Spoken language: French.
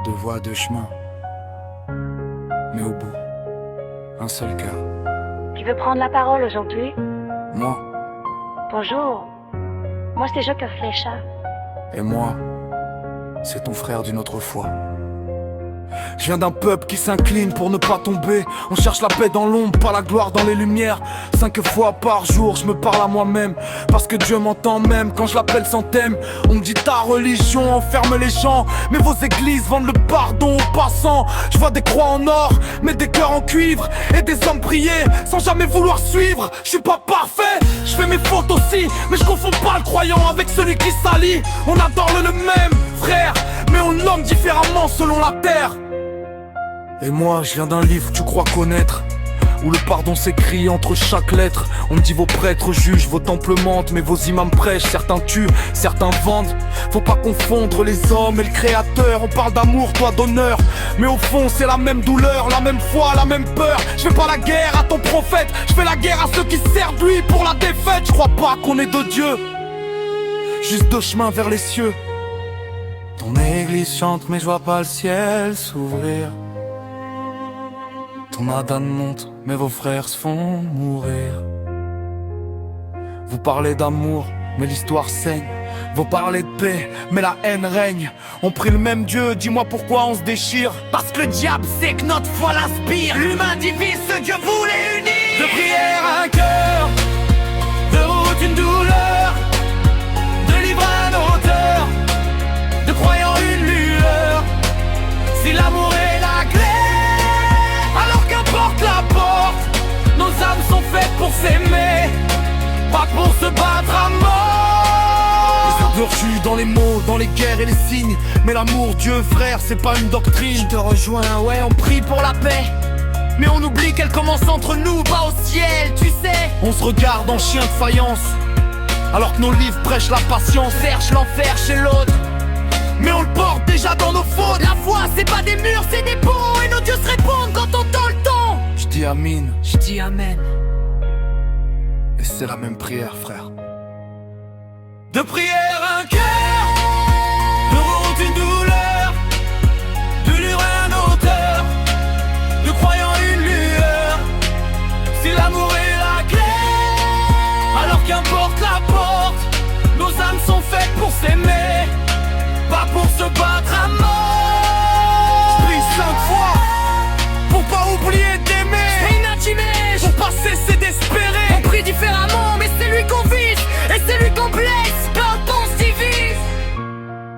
deux voies, deux chemins. Mais au bout, un seul cœur. Tu veux prendre la parole aujourd'hui? Moi Bonjour. Moi, c'est Joker Flécha. et moi, c'est ton frère d'une autre foi. Je viens d'un peuple qui s'incline pour ne pas tomber. On cherche la paix dans l'ombre, pas la gloire dans les lumières. 5 fois par jour, je me parle à moi-même, parce que Dieu m'entend même quand je l'appelle sans thème. On me dit ta religion enferme les gens, mais vos églises vendent le pardon aux passants. Je vois des croix en or, mais des cœurs en cuivre, et des hommes prier sans jamais vouloir suivre. Je suis pas parfait, je fais mes fautes aussi, mais je confonds pas le croyant avec celui qui s'allie. On adore le même, frère, mais on nomme différemment selon la terre. Et moi, je viens d'un livre que tu crois connaître, où le pardon s'écrit entre chaque lettre. On me dit vos prêtres jugent, vos temples mentent, mais vos imams prêchent. Certains tuent, certains vendent. Faut pas confondre les hommes et le créateur. On parle d'amour, toi d'honneur, mais au fond c'est la même douleur, la même foi, la même peur. Je fais pas la guerre à ton prophète, je fais la guerre à ceux qui servent lui pour la défaite. Je crois pas qu'on est de Dieu, juste deux chemins vers les cieux. Ton église chante mais je vois pas le ciel s'ouvrir. Ton Adam monte, mais vos frères se font mourir. Vous parlez d'amour, mais l'histoire saigne. Vous parlez de paix, mais la haine règne. On prie le même Dieu, dis-moi pourquoi on se déchire. Parce que le diable sait que notre foi l'inspire. L'humain divise, ce Dieu voulait unir. De prière un cœur, de route une douleur, de livre un auteur, de croyant une lueur. Si l'amour est la clé, alors qu'importe la porte, nos âmes sont faites pour s'aimer, pas pour se battre à mort. Les ardeurs chutent dans les mots, dans les guerres et les signes, mais l'amour, Dieu frère, c'est pas une doctrine. Je te rejoins, ouais, on prie pour la paix, mais on oublie qu'elle commence entre nous, pas au ciel, tu sais. On se regarde en chien de faïence, alors que nos livres prêchent la patience. On cherche l'enfer chez l'autre, mais on le porte déjà dans nos fautes. la foi c'est pas des murs, c'est des ponts, et nos dieux se répondent quand on tend le temps. Je dis Amine, Je dis amen. et c'est la même prière frère. De prière un cœur, de route une douleur, de lire un auteur, de croyant une lueur. Si l'amour est la clé, alors qu'importe la porte, nos âmes sont faites pour s'aimer,